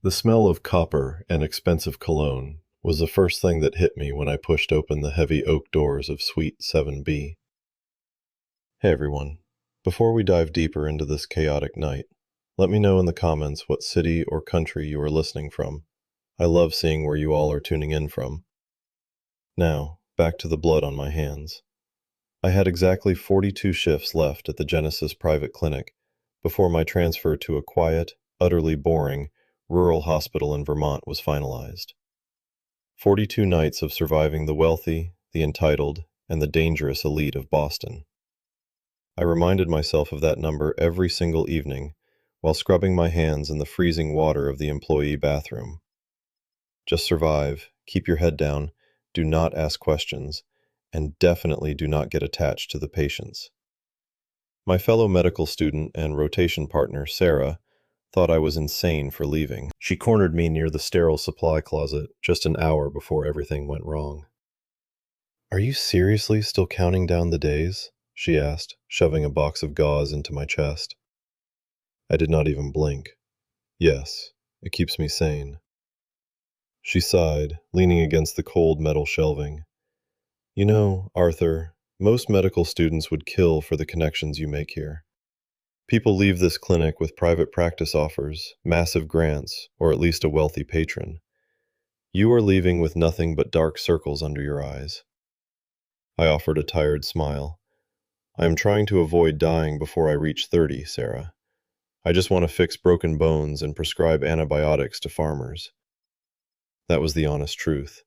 The smell of copper and expensive cologne was the first thing that hit me when I pushed open the heavy oak doors of Suite 7B. Hey everyone. Before we dive deeper into this chaotic night, let me know in the comments what city or country you are listening from. I love seeing where you all are tuning in from. Now, back to the blood on my hands. I had exactly 42 shifts left at the Genesis Private Clinic before my transfer to a quiet, utterly boring, rural hospital in Vermont was finalized. 42 nights of surviving the wealthy, the entitled, and the dangerous elite of Boston. I reminded myself of that number every single evening while scrubbing my hands in the freezing water of the employee bathroom. Just survive, keep your head down, do not ask questions, and definitely do not get attached to the patients. My fellow medical student and rotation partner, Sarah, thought I was insane for leaving. She cornered me near the sterile supply closet just an hour before everything went wrong. "Are you seriously still counting down the days?" she asked, shoving a box of gauze into my chest. I did not even blink. Yes, it keeps me sane. She sighed, leaning against the cold metal shelving. "You know, Arthur, most medical students would kill for the connections you make here. People leave this clinic with private practice offers, massive grants, or at least a wealthy patron. You are leaving with nothing but dark circles under your eyes." I offered a tired smile. "I am trying to avoid dying before I reach 30, Sarah. I just want to fix broken bones and prescribe antibiotics to farmers." That was the honest truth.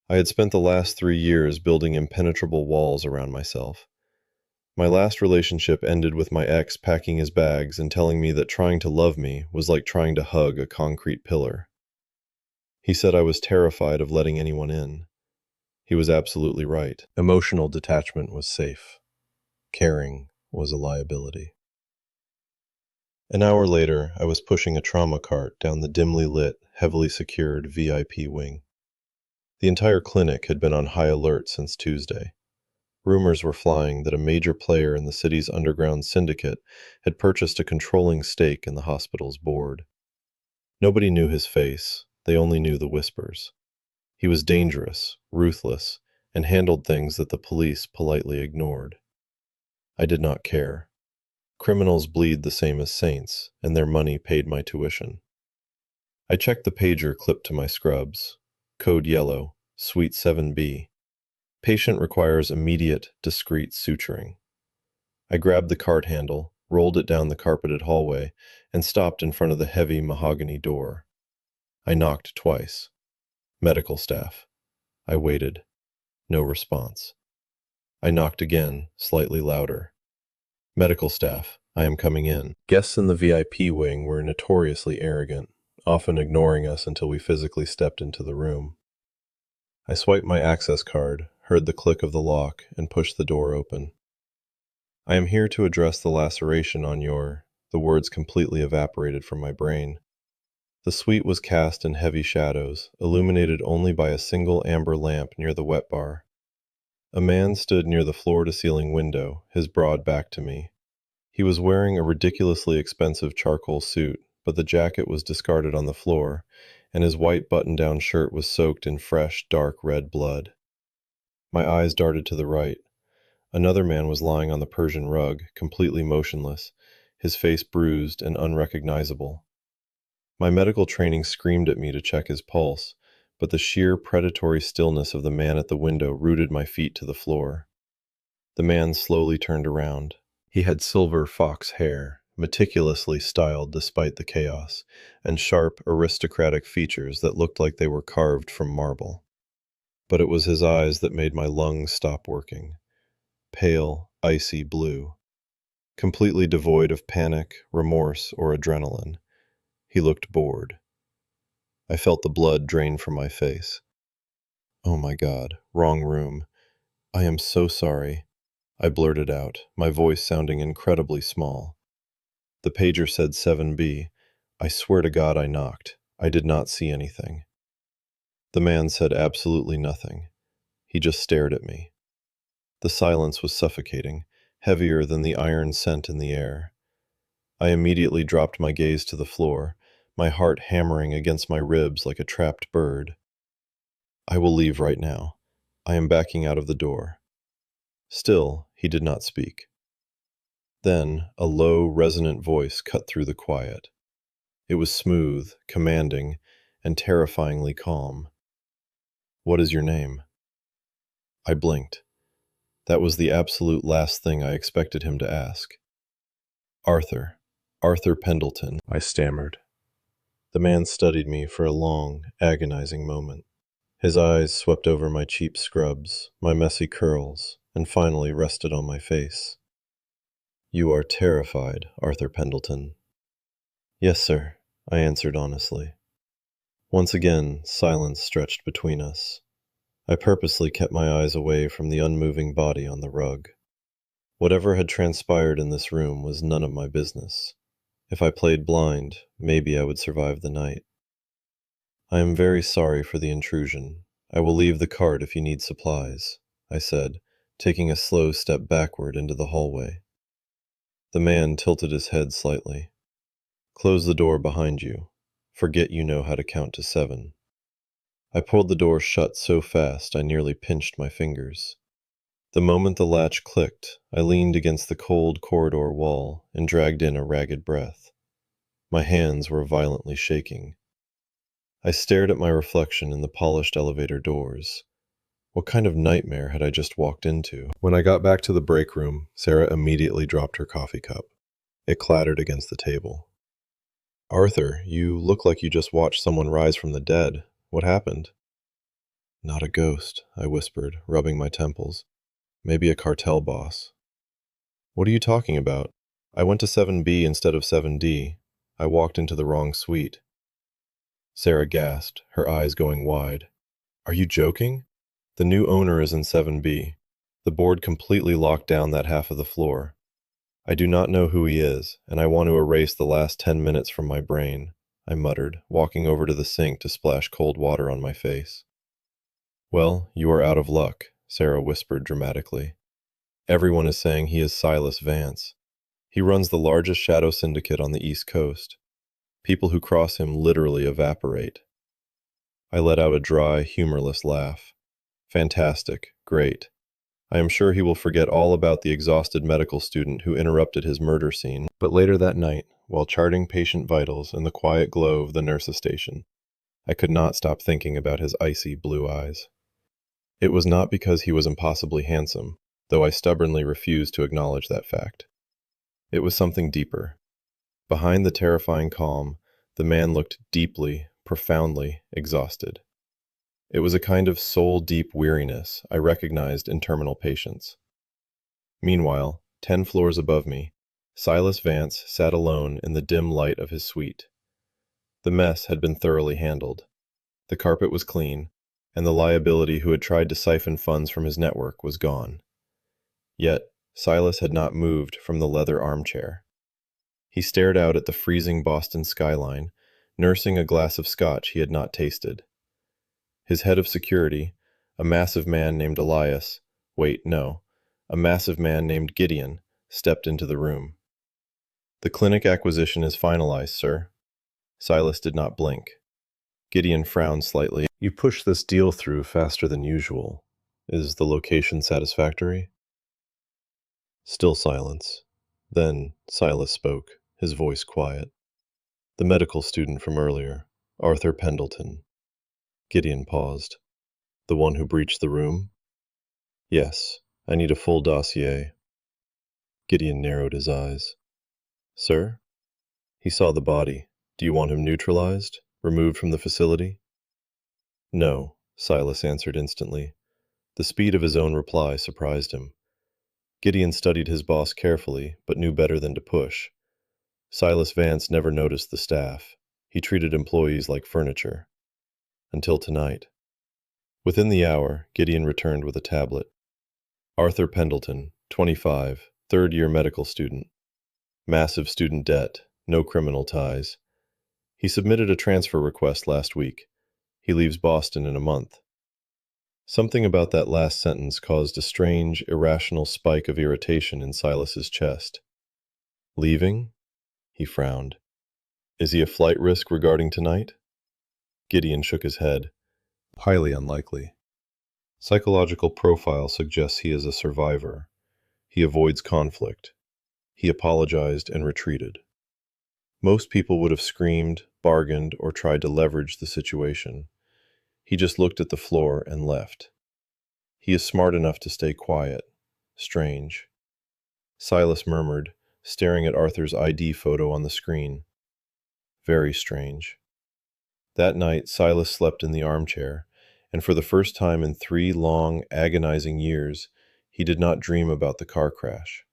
I had spent the last 3 years building impenetrable walls around myself. My last relationship ended with my ex packing his bags and telling me that trying to love me was like trying to hug a concrete pillar. He said I was terrified of letting anyone in. He was absolutely right. Emotional detachment was safe. Caring was a liability. An hour later, I was pushing a trauma cart down the dimly lit, heavily secured VIP wing. The entire clinic had been on high alert since Tuesday. Rumors were flying that a major player in the city's underground syndicate had purchased a controlling stake in the hospital's board. Nobody knew his face, they only knew the whispers. He was dangerous, ruthless, and handled things that the police politely ignored. I did not care. Criminals bleed the same as saints, and their money paid my tuition. I checked the pager clipped to my scrubs. Code yellow, Suite 7B. Patient requires immediate, discreet suturing. I grabbed the cart handle, rolled it down the carpeted hallway, and stopped in front of the heavy mahogany door. I knocked twice. Medical staff. I waited. No response. I knocked again, slightly louder. Medical staff, I am coming in. Guests in the VIP wing were notoriously arrogant, often ignoring us until we physically stepped into the room. I swiped my access card, heard the click of the lock, and pushed the door open. "I am here to address the laceration on your—" The words completely evaporated from my brain. The suite was cast in heavy shadows, illuminated only by a single amber lamp near the wet bar. A man stood near the floor-to-ceiling window, his broad back to me. He was wearing a ridiculously expensive charcoal suit, but the jacket was discarded on the floor, and his white button-down shirt was soaked in fresh, dark red blood. My eyes darted to the right. Another man was lying on the Persian rug, completely motionless, his face bruised and unrecognizable. My medical training screamed at me to check his pulse, but the sheer predatory stillness of the man at the window rooted my feet to the floor. The man slowly turned around. He had silver fox hair, meticulously styled despite the chaos, and sharp, aristocratic features that looked like they were carved from marble. But it was his eyes that made my lungs stop working. Pale, icy blue. Completely devoid of panic, remorse, or adrenaline. He looked bored. I felt the blood drain from my face. "Oh my God, wrong room. I am so sorry," I blurted out, my voice sounding incredibly small. The pager said 7B. I swear to God I knocked. I did not see anything. The man said absolutely nothing. He just stared at me. The silence was suffocating, heavier than the iron scent in the air. I immediately dropped my gaze to the floor, my heart hammering against my ribs like a trapped bird. I will leave right now. I am backing out of the door. Still, he did not speak. Then, a low, resonant voice cut through the quiet. It was smooth, commanding, and terrifyingly calm. "What is your name?" I blinked. That was the absolute last thing I expected him to ask. "Arthur. Arthur Pendleton," I stammered. The man studied me for a long, agonizing moment. His eyes swept over my cheap scrubs, my messy curls, and finally rested on my face. "You are terrified, Arthur Pendleton." "Yes, sir," I answered honestly. Once again, silence stretched between us. I purposely kept my eyes away from the unmoving body on the rug. Whatever had transpired in this room was none of my business. If I played blind, maybe I would survive the night. "I am very sorry for the intrusion. I will leave the cart if you need supplies," I said, taking a slow step backward into the hallway. The man tilted his head slightly. "Close the door behind you. Forget you know how to count to 7. I pulled the door shut so fast I nearly pinched my fingers. The moment the latch clicked, I leaned against the cold corridor wall and dragged in a ragged breath. My hands were violently shaking. I stared at my reflection in the polished elevator doors. What kind of nightmare had I just walked into? When I got back to the break room, Sarah immediately dropped her coffee cup. It clattered against the table. "Arthur, you look like you just watched someone rise from the dead. What happened?" "Not a ghost," I whispered, rubbing my temples. "Maybe a cartel boss." "What are you talking about? I went to 7B instead of 7D. I walked into the wrong suite." Sarah gasped, her eyes going wide. "Are you joking? The new owner is in 7B. The board completely locked down that half of the floor. I do not know who he is, and I want to erase the last 10 minutes from my brain," I muttered, walking over to the sink to splash cold water on my face. "Well, you are out of luck," Sarah whispered dramatically. "Everyone is saying he is Silas Vance. He runs the largest shadow syndicate on the East Coast. People who cross him literally evaporate." I let out a dry, humorless laugh. "Fantastic. Great. I am sure he will forget all about the exhausted medical student who interrupted his murder scene." But later that night, while charting patient vitals in the quiet glow of the nurse's station, I could not stop thinking about his icy blue eyes. It was not because he was impossibly handsome, though I stubbornly refused to acknowledge that fact. It was something deeper. Behind the terrifying calm, the man looked deeply, profoundly exhausted. It was a kind of soul-deep weariness I recognized in terminal patients. Meanwhile, 10 floors above me, Silas Vance sat alone in the dim light of his suite. The mess had been thoroughly handled. The carpet was clean, and the liability who had tried to siphon funds from his network was gone. Yet, Silas had not moved from the leather armchair. He stared out at the freezing Boston skyline, nursing a glass of scotch he had not tasted. His head of security, a massive man named Elias, a massive man named Gideon, stepped into the room. "The clinic acquisition is finalized, sir." Silas did not blink. Gideon frowned slightly. "You pushed this deal through faster than usual. Is the location satisfactory?" Still silence. Then Silas spoke, his voice quiet. "The medical student from earlier, Arthur Pendleton." Gideon paused. "The one who breached the room?" "Yes. I need a full dossier." Gideon narrowed his eyes. "Sir?" "He saw the body. Do you want him neutralized? Removed from the facility?" "No," Silas answered instantly. The speed of his own reply surprised him. Gideon studied his boss carefully, but knew better than to push. Silas Vance never noticed the staff. He treated employees like furniture. Until tonight. Within the hour, Gideon returned with a tablet. "Arthur Pendleton, 25, third-year medical student. Massive student debt, no criminal ties. He submitted a transfer request last week. He leaves Boston in a month." Something about that last sentence caused a strange, irrational spike of irritation in Silas's chest. "Leaving?" He frowned. Is he a flight risk regarding tonight? Gideon shook his head. Highly unlikely. Psychological profile suggests he is a survivor. He avoids conflict. He apologized and retreated. Most people would have screamed, bargained, or tried to leverage the situation. He just looked at the floor and left. He is smart enough to stay quiet. Strange. Silas murmured, staring at Arthur's ID photo on the screen. Very strange. That night, Silas slept in the armchair, and for the first time in 3 long, agonizing years, he did not dream about the car crash.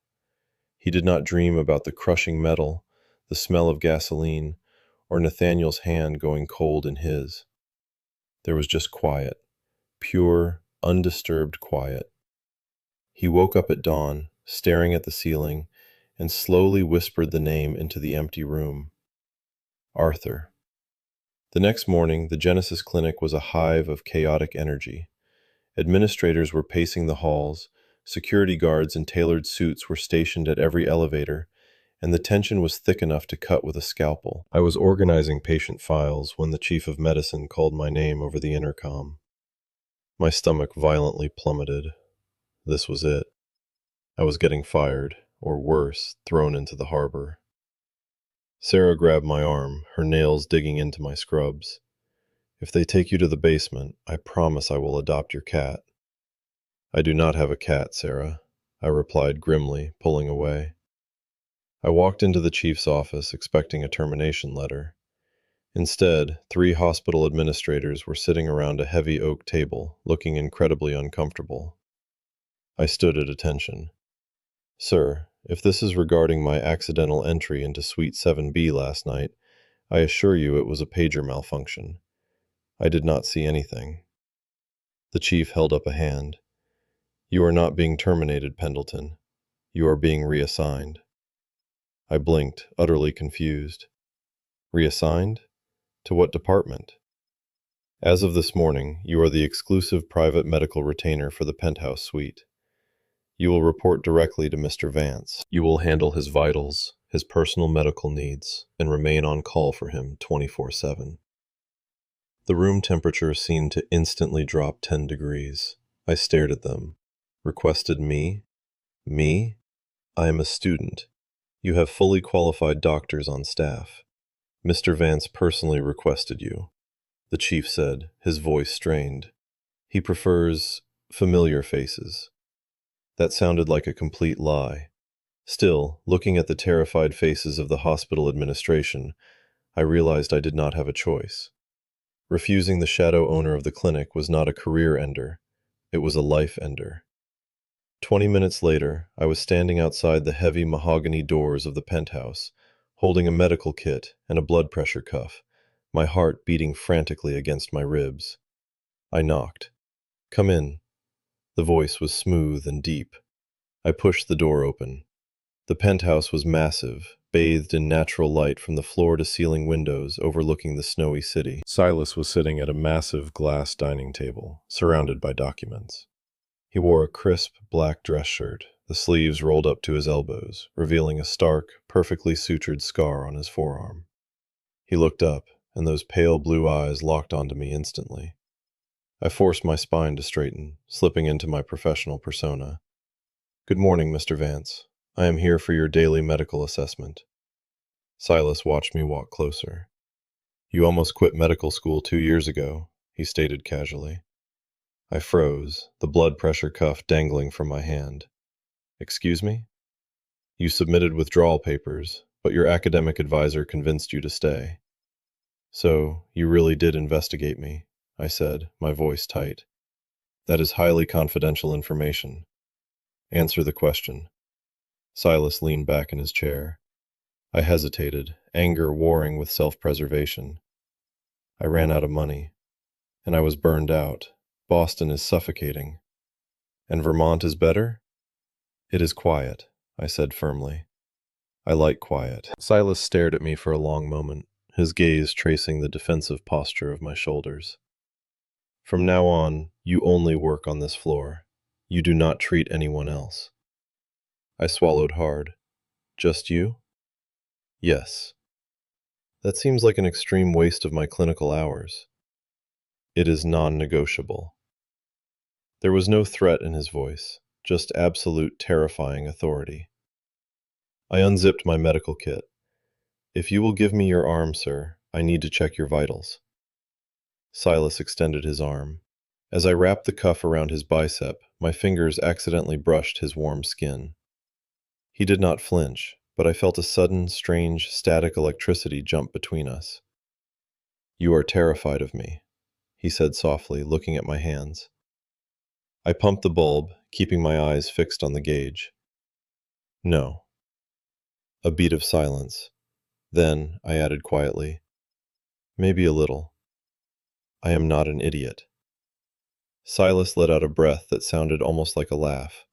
He did not dream about the crushing metal, the smell of gasoline, or Nathaniel's hand going cold in his. There was just quiet, pure, undisturbed quiet. He woke up at dawn, staring at the ceiling, and slowly whispered the name into the empty room. Arthur. The next morning, the Genesis Clinic was a hive of chaotic energy. Administrators were pacing the halls, security guards in tailored suits were stationed at every elevator, and the tension was thick enough to cut with a scalpel. I was organizing patient files when the chief of medicine called my name over the intercom. My stomach violently plummeted. This was it. I was getting fired, or worse, thrown into the harbor. Sarah grabbed my arm, her nails digging into my scrubs. If they take you to the basement, I promise I will adopt your cat. I do not have a cat, Sarah, I replied grimly, pulling away. I walked into the chief's office expecting a termination letter. Instead, 3 hospital administrators were sitting around a heavy oak table, looking incredibly uncomfortable. I stood at attention. Sir, if this is regarding my accidental entry into Suite 7B last night, I assure you it was a pager malfunction. I did not see anything. The chief held up a hand. You are not being terminated, Pendleton. You are being reassigned. I blinked, utterly confused. Reassigned? To what department? As of this morning, you are the exclusive private medical retainer for the penthouse suite. You will report directly to Mr. Vance. You will handle his vitals, his personal medical needs, and remain on call for him 24/7. The room temperature seemed to instantly drop 10 degrees. I stared at them. Requested me? Me? I am a student. You have fully qualified doctors on staff. Mr. Vance personally requested you, the chief said, his voice strained. He prefers familiar faces. That sounded like a complete lie. Still, looking at the terrified faces of the hospital administration, I realized I did not have a choice. Refusing the shadow owner of the clinic was not a career ender. It was a life ender. 20 minutes later, I was standing outside the heavy mahogany doors of the penthouse, holding a medical kit and a blood pressure cuff, my heart beating frantically against my ribs. I knocked. Come in. The voice was smooth and deep. I pushed the door open. The penthouse was massive, bathed in natural light from the floor-to-ceiling windows overlooking the snowy city. Silas was sitting at a massive glass dining table, surrounded by documents. He wore a crisp, black dress shirt, the sleeves rolled up to his elbows, revealing a stark, perfectly sutured scar on his forearm. He looked up, and those pale blue eyes locked onto me instantly. I forced my spine to straighten, slipping into my professional persona. Good morning, Mr. Vance. I am here for your daily medical assessment. Silas watched me walk closer. You almost quit medical school 2 years ago, he stated casually. I froze, the blood pressure cuff dangling from my hand. Excuse me? You submitted withdrawal papers, but your academic advisor convinced you to stay. So, you really did investigate me, I said, my voice tight. That is highly confidential information. Answer the question. Silas leaned back in his chair. I hesitated, anger warring with self-preservation. I ran out of money, and I was burned out. Boston is suffocating. And Vermont is better? It is quiet, I said firmly. I like quiet. Silas stared at me for a long moment, his gaze tracing the defensive posture of my shoulders. From now on, you only work on this floor. You do not treat anyone else. I swallowed hard. Just you? Yes. That seems like an extreme waste of my clinical hours. It is non-negotiable. There was no threat in his voice, just absolute terrifying authority. I unzipped my medical kit. If you will give me your arm, sir, I need to check your vitals. Silas extended his arm. As I wrapped the cuff around his bicep, my fingers accidentally brushed his warm skin. He did not flinch, but I felt a sudden, strange, static electricity jump between us. You are terrified of me, he said softly, looking at my hands. I pumped the bulb, keeping my eyes fixed on the gauge. No. A beat of silence. Then, I added quietly, maybe a little. I am not an idiot. Silas let out a breath that sounded almost like a laugh.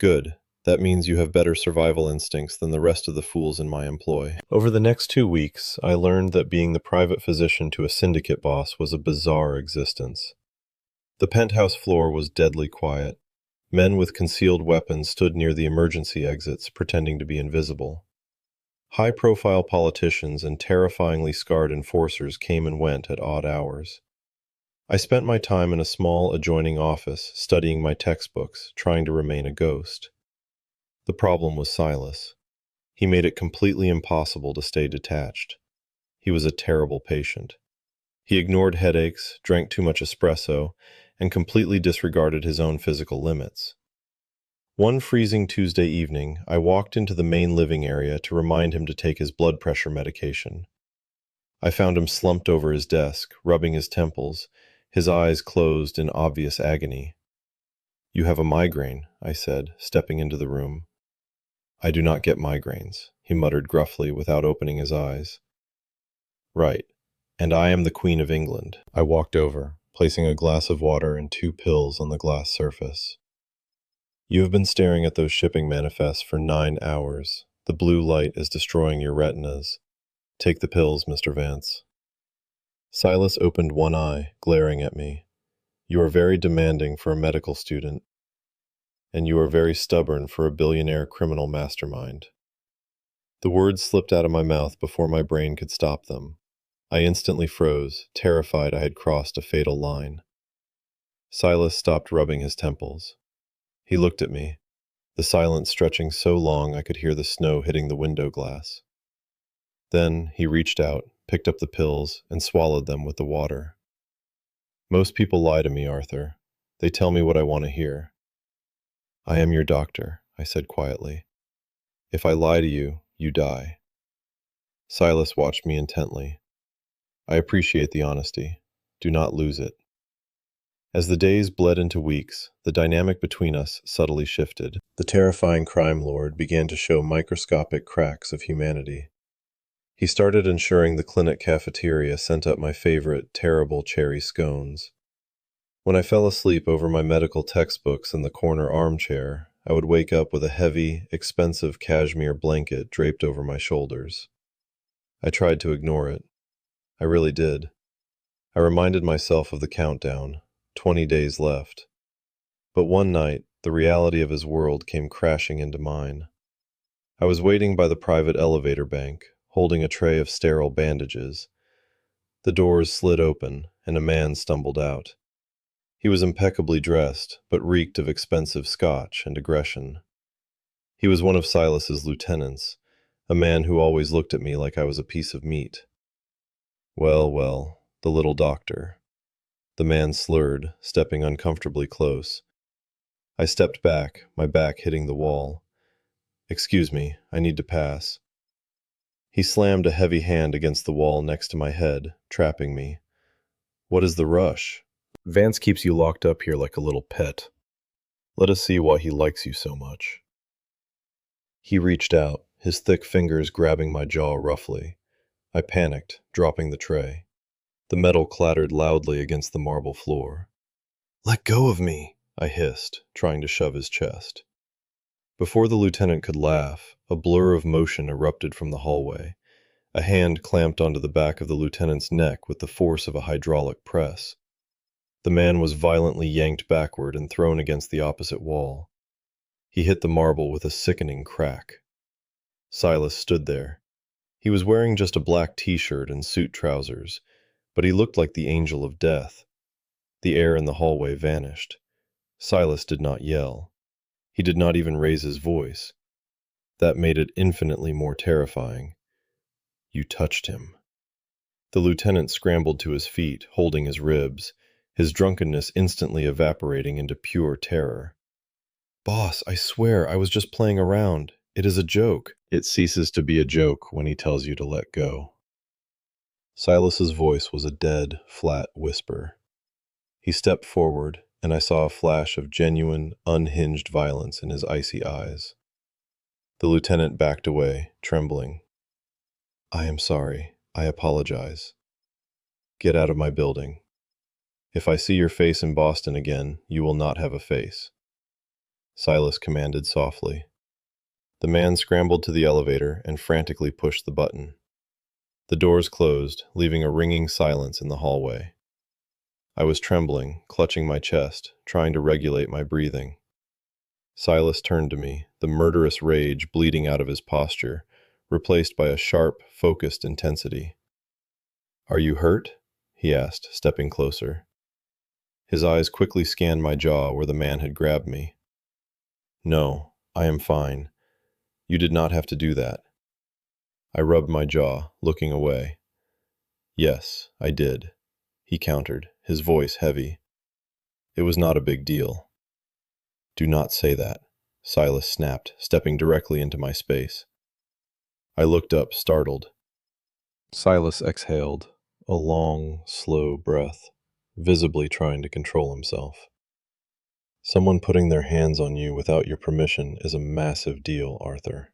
Good. That means you have better survival instincts than the rest of the fools in my employ. Over the next 2 weeks, I learned that being the private physician to a syndicate boss was a bizarre existence. The penthouse floor was deadly quiet. Men with concealed weapons stood near the emergency exits, pretending to be invisible. High-profile politicians and terrifyingly scarred enforcers came and went at odd hours. I spent my time in a small adjoining office, studying my textbooks, trying to remain a ghost. The problem was Silas. He made it completely impossible to stay detached. He was a terrible patient. He ignored headaches, drank too much espresso, and completely disregarded his own physical limits. One freezing Tuesday evening, I walked into the main living area to remind him to take his blood pressure medication. I found him slumped over his desk, rubbing his temples, his eyes closed in obvious agony. You have a migraine, I said, stepping into the room. I do not get migraines, he muttered gruffly without opening his eyes. Right, and I am the Queen of England. I walked over, placing a glass of water and 2 pills on the glass surface. You have been staring at those shipping manifests for 9 hours. The blue light is destroying your retinas. Take the pills, Mr. Vance. Silas opened one eye, glaring at me. You are very demanding for a medical student, and you are very stubborn for a billionaire criminal mastermind. The words slipped out of my mouth before my brain could stop them. I instantly froze, terrified I had crossed a fatal line. Silas stopped rubbing his temples. He looked at me, the silence stretching so long I could hear the snow hitting the window glass. Then he reached out, picked up the pills, and swallowed them with the water. Most people lie to me, Arthur. They tell me what I want to hear. I am your doctor, I said quietly. If I lie to you, you die. Silas watched me intently. I appreciate the honesty. Do not lose it. As the days bled into weeks, the dynamic between us subtly shifted. The terrifying crime lord began to show microscopic cracks of humanity. He started ensuring the clinic cafeteria sent up my favorite, terrible cherry scones. When I fell asleep over my medical textbooks in the corner armchair, I would wake up with a heavy, expensive cashmere blanket draped over my shoulders. I tried to ignore it. I really did. I reminded myself of the countdown, 20 days left. But one night, the reality of his world came crashing into mine. I was waiting by the private elevator bank, holding a tray of sterile bandages. The doors slid open, and a man stumbled out. He was impeccably dressed, but reeked of expensive scotch and aggression. He was one of Silas's lieutenants, a man who always looked at me like I was a piece of meat. Well, well, the little doctor. The man slurred, stepping uncomfortably close. I stepped back, my back hitting the wall. Excuse me, I need to pass. He slammed a heavy hand against the wall next to my head, trapping me. What is the rush? Vance keeps you locked up here like a little pet. Let us see why he likes you so much. He reached out, his thick fingers grabbing my jaw roughly. I panicked, dropping the tray. The metal clattered loudly against the marble floor. Let go of me, I hissed, trying to shove his chest. Before the lieutenant could laugh, a blur of motion erupted from the hallway. A hand clamped onto the back of the lieutenant's neck with the force of a hydraulic press. The man was violently yanked backward and thrown against the opposite wall. He hit the marble with a sickening crack. Silas stood there. He was wearing just a black t-shirt and suit trousers, but he looked like the angel of death. The air in the hallway vanished. Silas did not yell. He did not even raise his voice. That made it infinitely more terrifying. You touched him. The lieutenant scrambled to his feet, holding his ribs, his drunkenness instantly evaporating into pure terror. Boss, I swear I was just playing around. It is a joke. It ceases to be a joke when he tells you to let go. Silas's voice was a dead, flat whisper. He stepped forward, and I saw a flash of genuine, unhinged violence in his icy eyes. The lieutenant backed away, trembling. I am sorry. I apologize. Get out of my building. If I see your face in Boston again, you will not have a face. Silas commanded softly. The man scrambled to the elevator and frantically pushed the button. The doors closed, leaving a ringing silence in the hallway. I was trembling, clutching my chest, trying to regulate my breathing. Silas turned to me, the murderous rage bleeding out of his posture, replaced by a sharp, focused intensity. Are you hurt? He asked, stepping closer. His eyes quickly scanned my jaw where the man had grabbed me. No, I am fine. You did not have to do that. I rubbed my jaw, looking away. Yes, I did, he countered, his voice heavy. It was not a big deal. Do not say that, Silas snapped, stepping directly into my space. I looked up, startled. Silas exhaled, a long, slow breath, visibly trying to control himself. Someone putting their hands on you without your permission is a massive deal, Arthur.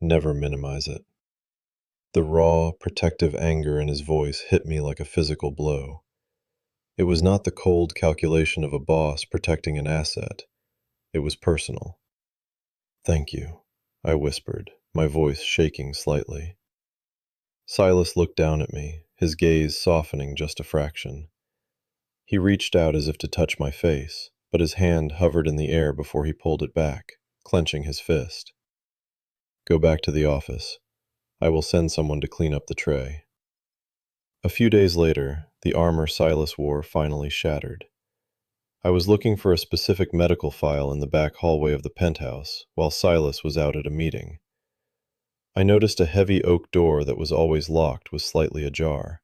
Never minimize it. The raw, protective anger in his voice hit me like a physical blow. It was not the cold calculation of a boss protecting an asset. It was personal. Thank you, I whispered, my voice shaking slightly. Silas looked down at me, his gaze softening just a fraction. He reached out as if to touch my face, but his hand hovered in the air before he pulled it back, clenching his fist. Go back to the office. I will send someone to clean up the tray. A few days later, the armor Silas wore finally shattered. I was looking for a specific medical file in the back hallway of the penthouse, while Silas was out at a meeting. I noticed a heavy oak door that was always locked was slightly ajar.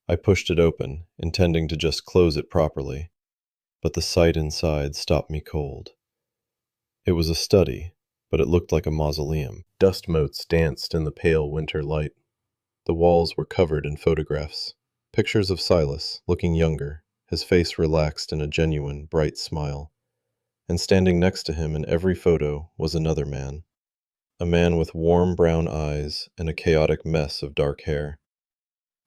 I pushed it open, intending to just close it properly, but the sight inside stopped me cold. It was a study, but it looked like a mausoleum. Dust motes danced in the pale winter light. The walls were covered in photographs, pictures of Silas, looking younger, his face relaxed in a genuine, bright smile. And standing next to him in every photo was another man. A man with warm brown eyes and a chaotic mess of dark hair.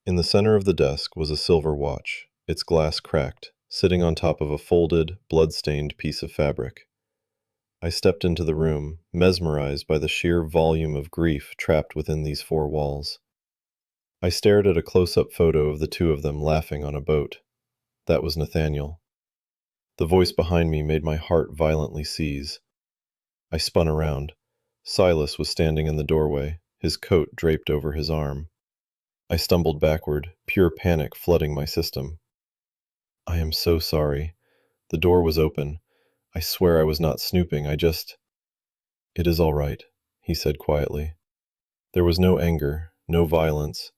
In the center of the desk was a silver watch, its glass cracked, sitting on top of a folded, blood-stained piece of fabric. I stepped into the room, mesmerized by the sheer volume of grief trapped within these four walls. I stared at a close-up photo of the two of them laughing on a boat. That was Nathaniel. The voice behind me made my heart violently seize. I spun around. Silas was standing in the doorway, his coat draped over his arm. I stumbled backward, pure panic flooding my system. I am so sorry. The door was open. I swear I was not snooping, It is all right, he said quietly. There was no anger, no violence,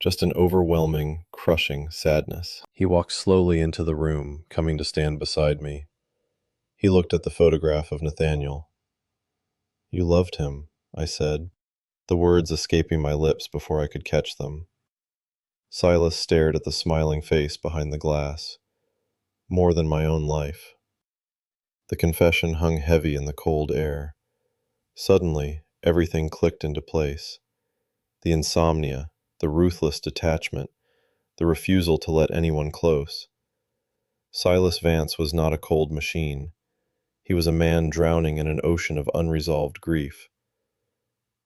just an overwhelming, crushing sadness. He walked slowly into the room, coming to stand beside me. He looked at the photograph of Nathaniel. You loved him, I said, the words escaping my lips before I could catch them. Silas stared at the smiling face behind the glass. More than my own life. The confession hung heavy in the cold air. Suddenly, everything clicked into place. The insomnia, the ruthless detachment, the refusal to let anyone close. Silas Vance was not a cold machine. He was a man drowning in an ocean of unresolved grief.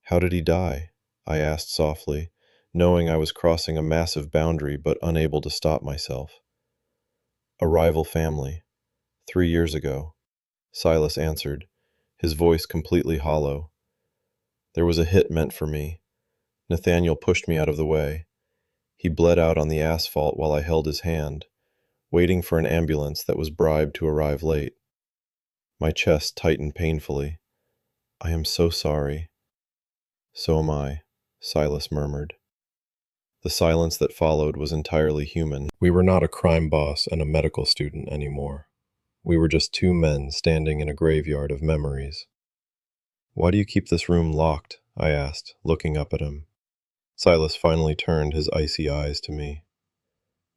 How did he die? I asked softly, knowing I was crossing a massive boundary but unable to stop myself. A rival family. 3 years ago, Silas answered, his voice completely hollow. There was a hit meant for me, Nathaniel pushed me out of the way. He bled out on the asphalt while I held his hand, waiting for an ambulance that was bribed to arrive late. My chest tightened painfully. "I am so sorry." "So am I," Silas murmured. The silence that followed was entirely human. We were not a crime boss and a medical student anymore. We were just two men standing in a graveyard of memories. "Why do you keep this room locked?" I asked, looking up at him. Silas finally turned his icy eyes to me.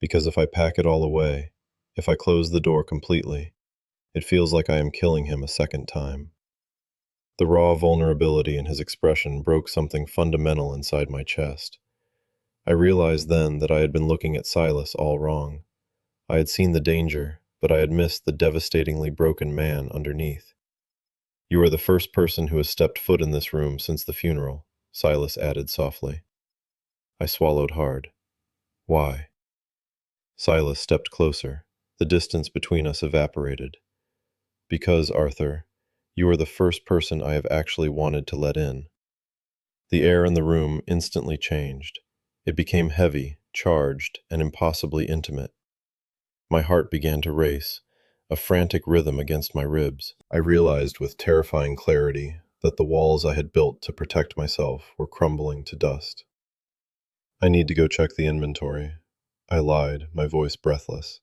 "Because if I pack it all away, if I close the door completely, it feels like I am killing him a second time." The raw vulnerability in his expression broke something fundamental inside my chest. I realized then that I had been looking at Silas all wrong. I had seen the danger, but I had missed the devastatingly broken man underneath. "You are the first person who has stepped foot in this room since the funeral," Silas added softly. I swallowed hard. "Why?" Silas stepped closer. The distance between us evaporated. "Because, Arthur, you are the first person I have actually wanted to let in." The air in the room instantly changed. It became heavy, charged, and impossibly intimate. My heart began to race, a frantic rhythm against my ribs. I realized with terrifying clarity that the walls I had built to protect myself were crumbling to dust. "I need to go check the inventory." I lied, my voice breathless.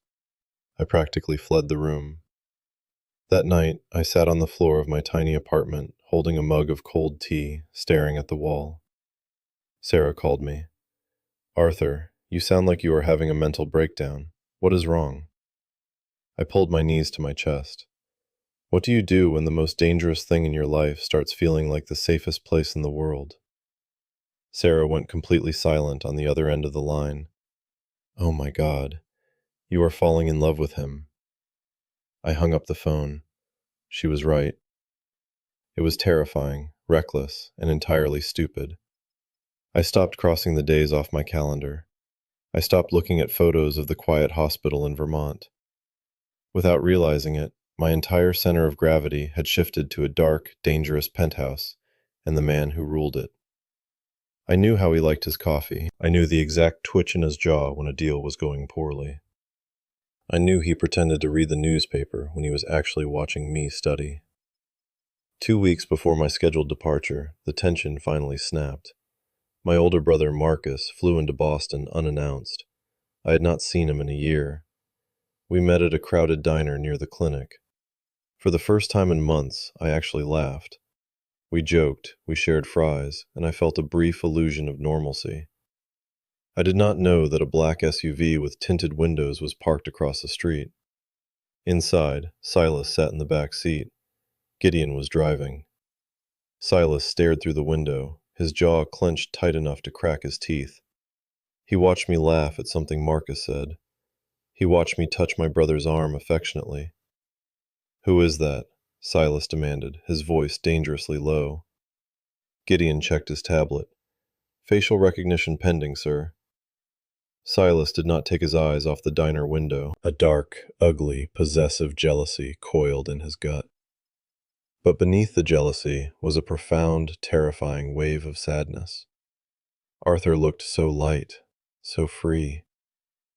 I practically fled the room. That night, I sat on the floor of my tiny apartment, holding a mug of cold tea, staring at the wall. Sarah called me. "Arthur, you sound like you are having a mental breakdown. What is wrong?" I pulled my knees to my chest. What do you do when the most dangerous thing in your life starts feeling like the safest place in the world? Sarah went completely silent on the other end of the line. "Oh my God, you are falling in love with him." I hung up the phone. She was right. It was terrifying, reckless, and entirely stupid. I stopped crossing the days off my calendar. I stopped looking at photos of the quiet hospital in Vermont. Without realizing it, my entire center of gravity had shifted to a dark, dangerous penthouse and the man who ruled it. I knew how he liked his coffee. I knew the exact twitch in his jaw when a deal was going poorly. I knew he pretended to read the newspaper when he was actually watching me study. 2 weeks before my scheduled departure, the tension finally snapped. My older brother Marcus flew into Boston unannounced. I had not seen him in a year. We met at a crowded diner near the clinic. For the first time in months, I actually laughed. We joked, we shared fries, and I felt a brief illusion of normalcy. I did not know that a black SUV with tinted windows was parked across the street. Inside, Silas sat in the back seat. Gideon was driving. Silas stared through the window, his jaw clenched tight enough to crack his teeth. He watched me laugh at something Marcus said. He watched me touch my brother's arm affectionately. "Who is that?" Silas demanded, his voice dangerously low. Gideon checked his tablet. "Facial recognition pending, sir." Silas did not take his eyes off the diner window. A dark, ugly, possessive jealousy coiled in his gut. But beneath the jealousy was a profound, terrifying wave of sadness. Arthur looked so light, so free,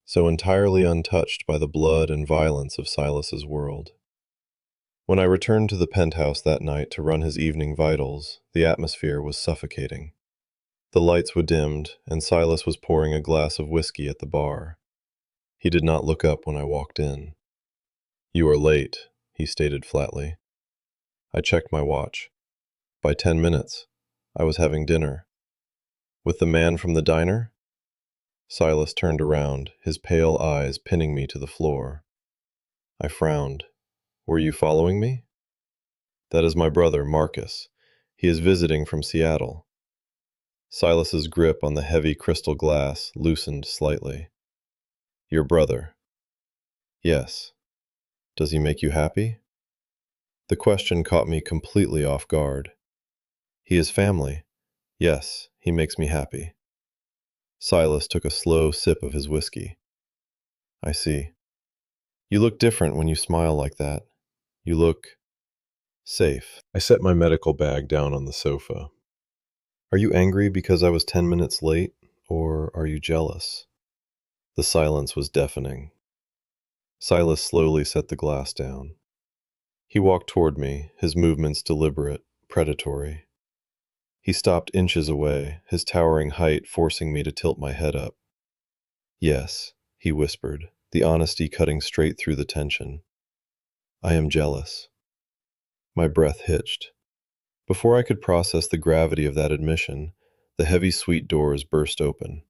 so entirely untouched by the blood and violence of Silas's world. When I returned to the penthouse that night to run his evening vitals, the atmosphere was suffocating. The lights were dimmed, and Silas was pouring a glass of whiskey at the bar. He did not look up when I walked in. "You are late," he stated flatly. I checked my watch. By 10 minutes. I was having dinner. With the man from the diner? Silas turned around, his pale eyes pinning me to the floor. I frowned. "Were you following me?" "That is my brother, Marcus. He is visiting from Seattle." Silas's grip on the heavy crystal glass loosened slightly. "Your brother?" "Yes." "Does he make you happy?" The question caught me completely off guard. "He is family. Yes, he makes me happy." Silas took a slow sip of his whiskey. "I see. You look different when you smile like that. You look safe." I set my medical bag down on the sofa. Are you angry because I was 10 minutes late, or are you jealous? The silence was deafening. Silas slowly set the glass down. He walked toward me, his movements deliberate, predatory. He stopped inches away, his towering height forcing me to tilt my head up. Yes, he whispered, the honesty cutting straight through the tension. I am jealous. My breath hitched. Before I could process the gravity of that admission, the heavy suite doors burst open.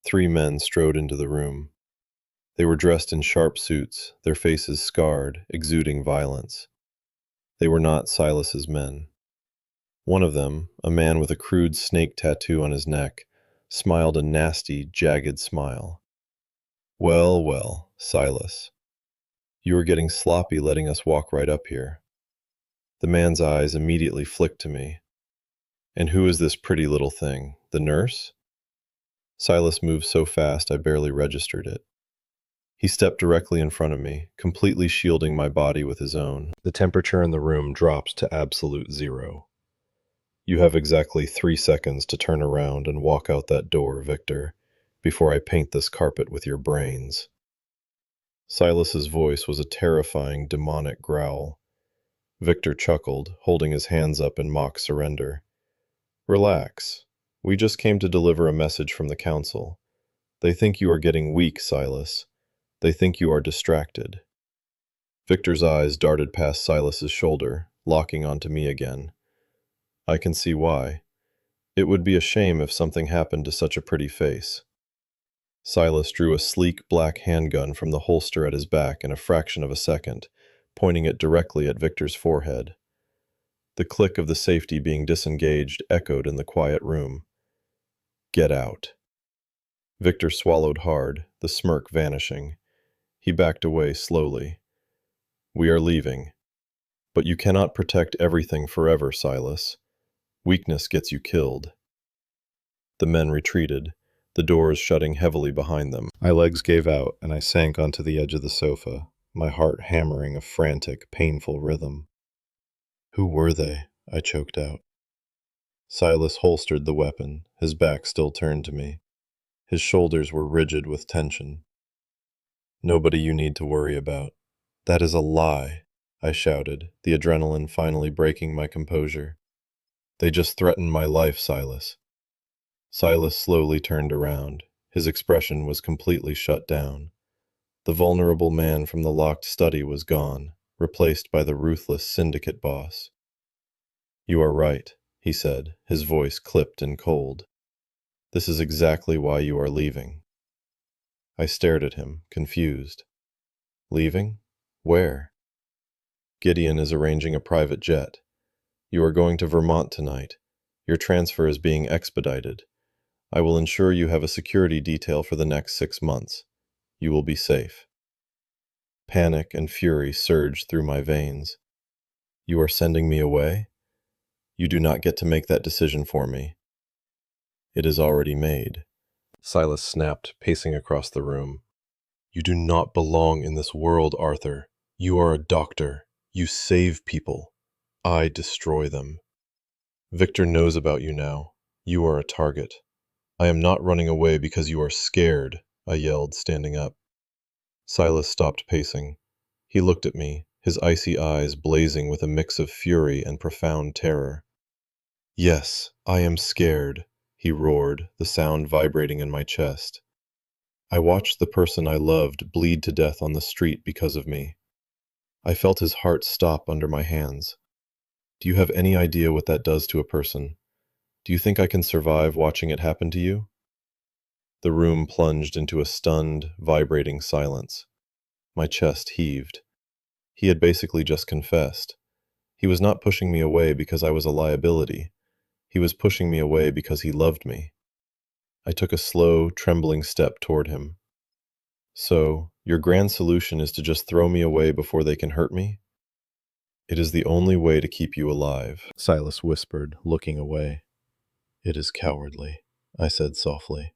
3 men strode into the room. They were dressed in sharp suits, their faces scarred, exuding violence. They were not Silas's men. One of them, a man with a crude snake tattoo on his neck, smiled a nasty, jagged smile. Well, well, Silas. You are getting sloppy letting us walk right up here. The man's eyes immediately flicked to me. And who is this pretty little thing? The nurse? Silas moved so fast I barely registered it. He stepped directly in front of me, completely shielding my body with his own. The temperature in the room dropped to absolute zero. You have exactly 3 seconds to turn around and walk out that door, Victor, before I paint this carpet with your brains. Silas's voice was a terrifying, demonic growl. Victor chuckled, holding his hands up in mock surrender. Relax. We just came to deliver a message from the council. They think you are getting weak, Silas. They think you are distracted. Victor's eyes darted past Silas's shoulder, locking onto me again. I can see why. It would be a shame if something happened to such a pretty face. Silas drew a sleek black handgun from the holster at his back in a fraction of a second, pointing it directly at Victor's forehead. The click of the safety being disengaged echoed in the quiet room. Get out. Victor swallowed hard, the smirk vanishing. He backed away slowly. We are leaving. But you cannot protect everything forever, Silas. Weakness gets you killed. The men retreated, the doors shutting heavily behind them. My legs gave out, and I sank onto the edge of the sofa, my heart hammering a frantic, painful rhythm. Who were they? I choked out. Silas holstered the weapon, his back still turned to me. His shoulders were rigid with tension. Nobody you need to worry about. That is a lie, I shouted, the adrenaline finally breaking my composure. They just threatened my life, Silas. Silas slowly turned around. His expression was completely shut down. The vulnerable man from the locked study was gone, replaced by the ruthless syndicate boss. You are right, he said, his voice clipped and cold. This is exactly why you are leaving. I stared at him, confused. Leaving? Where? Gideon is arranging a private jet. You are going to Vermont tonight. Your transfer is being expedited. I will ensure you have a security detail for the next 6 months. You will be safe. Panic and fury surged through my veins. You are sending me away? You do not get to make that decision for me. It is already made. Silas snapped, pacing across the room. You do not belong in this world, Arthur. You are a doctor. You save people. I destroy them. Victor knows about you now. You are a target. I am not running away because you are scared, I yelled, standing up. Silas stopped pacing. He looked at me, his icy eyes blazing with a mix of fury and profound terror. Yes, I am scared, he roared, the sound vibrating in my chest. I watched the person I loved bleed to death on the street because of me. I felt his heart stop under my hands. Do you have any idea what that does to a person? Do you think I can survive watching it happen to you? The room plunged into a stunned, vibrating silence. My chest heaved. He had basically just confessed. He was not pushing me away because I was a liability. He was pushing me away because he loved me. I took a slow, trembling step toward him. So, your grand solution is to just throw me away before they can hurt me? It is the only way to keep you alive, Silas whispered, looking away. It is cowardly, I said softly.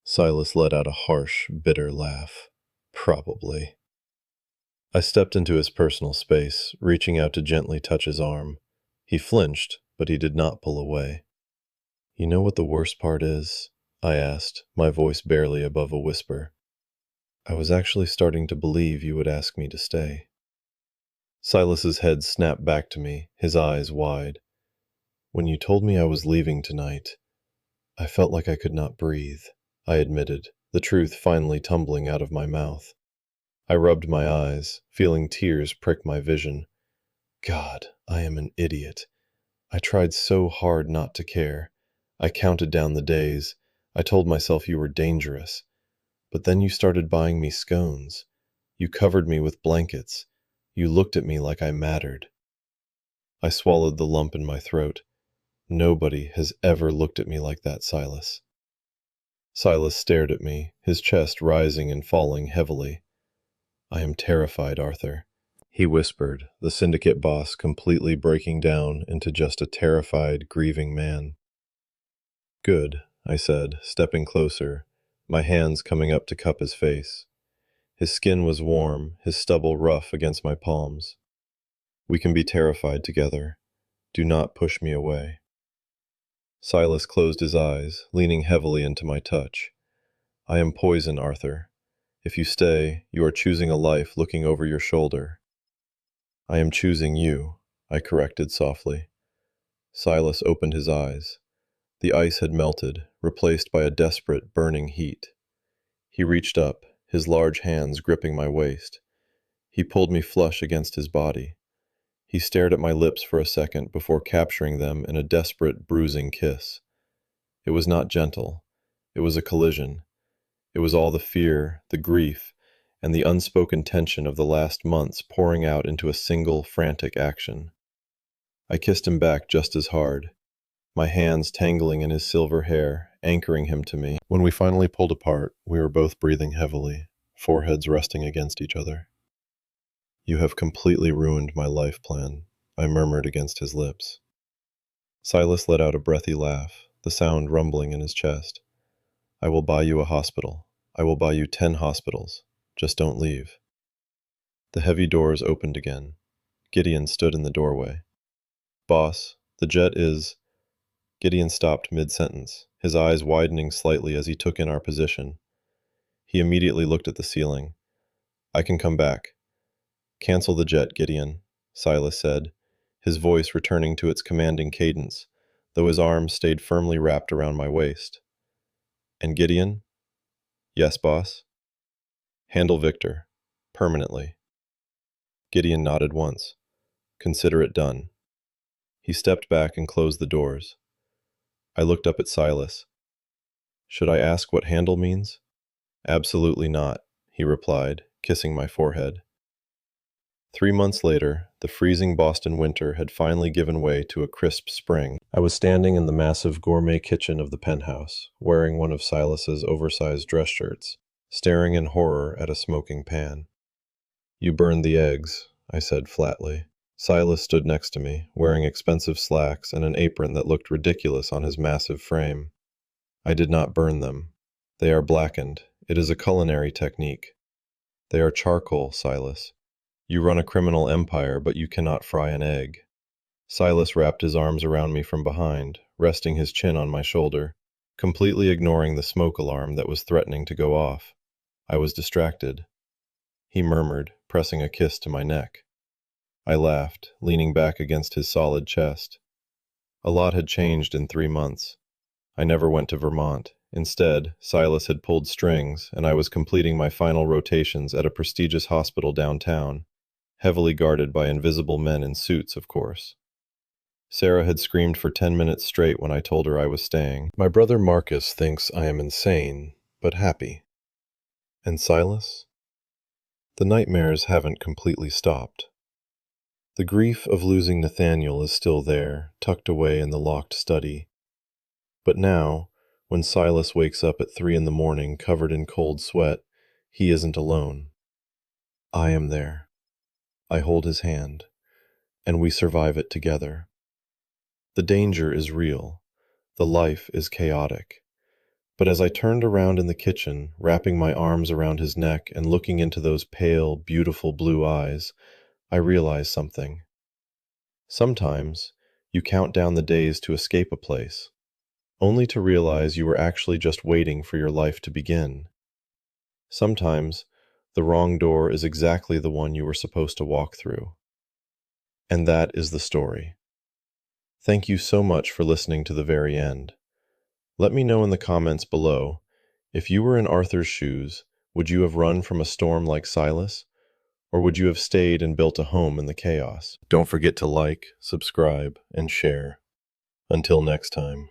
Silas let out a harsh, bitter laugh. Probably. I stepped into his personal space, reaching out to gently touch his arm. He flinched, but he did not pull away. You know what the worst part is? I asked, my voice barely above a whisper. I was actually starting to believe you would ask me to stay. Silas's head snapped back to me, his eyes wide. When you told me I was leaving tonight, I felt like I could not breathe, I admitted, the truth finally tumbling out of my mouth. I rubbed my eyes, feeling tears prick my vision. God, I am an idiot. I tried so hard not to care. I counted down the days. I told myself you were dangerous. But then you started buying me scones. You covered me with blankets. You looked at me like I mattered. I swallowed the lump in my throat. Nobody has ever looked at me like that, Silas. Silas stared at me, his chest rising and falling heavily. I am terrified, Arthur, he whispered, the syndicate boss completely breaking down into just a terrified, grieving man. Good, I said, stepping closer, my hands coming up to cup his face. His skin was warm, his stubble rough against my palms. We can be terrified together. Do not push me away. Silas closed his eyes, leaning heavily into my touch. I am poison, Arthur. If you stay, you are choosing a life looking over your shoulder. I am choosing you, I corrected softly. Silas opened his eyes. The ice had melted, replaced by a desperate, burning heat. He reached up, his large hands gripping my waist. He pulled me flush against his body. He stared at my lips for a second before capturing them in a desperate, bruising kiss. It was not gentle. It was a collision. It was all the fear, the grief, and the unspoken tension of the last months pouring out into a single, frantic action. I kissed him back just as hard, my hands tangling in his silver hair, anchoring him to me. When we finally pulled apart, we were both breathing heavily, foreheads resting against each other. You have completely ruined my life plan, I murmured against his lips. Silas let out a breathy laugh, the sound rumbling in his chest. I will buy you a hospital. I will buy you 10 hospitals. Just don't leave. The heavy doors opened again. Gideon stood in the doorway. Boss, the jet is... Gideon stopped mid-sentence, his eyes widening slightly as he took in our position. He immediately looked at the ceiling. I can come back. Cancel the jet, Gideon, Silas said, his voice returning to its commanding cadence, though his arms stayed firmly wrapped around my waist. And Gideon? Yes, boss. Handle Victor. Permanently. Gideon nodded once. Consider it done. He stepped back and closed the doors. I looked up at Silas. Should I ask what handle means? Absolutely not, he replied, kissing my forehead. 3 months later, the freezing Boston winter had finally given way to a crisp spring. I was standing in the massive gourmet kitchen of the penthouse, wearing one of Silas's oversized dress shirts, staring in horror at a smoking pan. You burned the eggs, I said flatly. Silas stood next to me, wearing expensive slacks and an apron that looked ridiculous on his massive frame. I did not burn them. They are blackened. It is a culinary technique. They are charcoal, Silas. You run a criminal empire, but you cannot fry an egg. Silas wrapped his arms around me from behind, resting his chin on my shoulder, completely ignoring the smoke alarm that was threatening to go off. I was distracted. He murmured, pressing a kiss to my neck. I laughed, leaning back against his solid chest. A lot had changed in 3 months. I never went to Vermont. Instead, Silas had pulled strings, and I was completing my final rotations at a prestigious hospital downtown, heavily guarded by invisible men in suits, of course. Sarah had screamed for 10 minutes straight when I told her I was staying. My brother Marcus thinks I am insane, but happy. And Silas? The nightmares haven't completely stopped. The grief of losing Nathaniel is still there, tucked away in the locked study. But now, when Silas wakes up at 3 in the morning covered in cold sweat, he isn't alone. I am there. I hold his hand, and we survive it together. The danger is real. The life is chaotic. But as I turned around in the kitchen, wrapping my arms around his neck and looking into those pale, beautiful blue eyes, I realized something. Sometimes, you count down the days to escape a place, only to realize you were actually just waiting for your life to begin. Sometimes, the wrong door is exactly the one you were supposed to walk through. And that is the story. Thank you so much for listening to the very end. Let me know in the comments below, if you were in Arthur's shoes, would you have run from a storm like Silas? Or would you have stayed and built a home in the chaos? Don't forget to like, subscribe, and share. Until next time.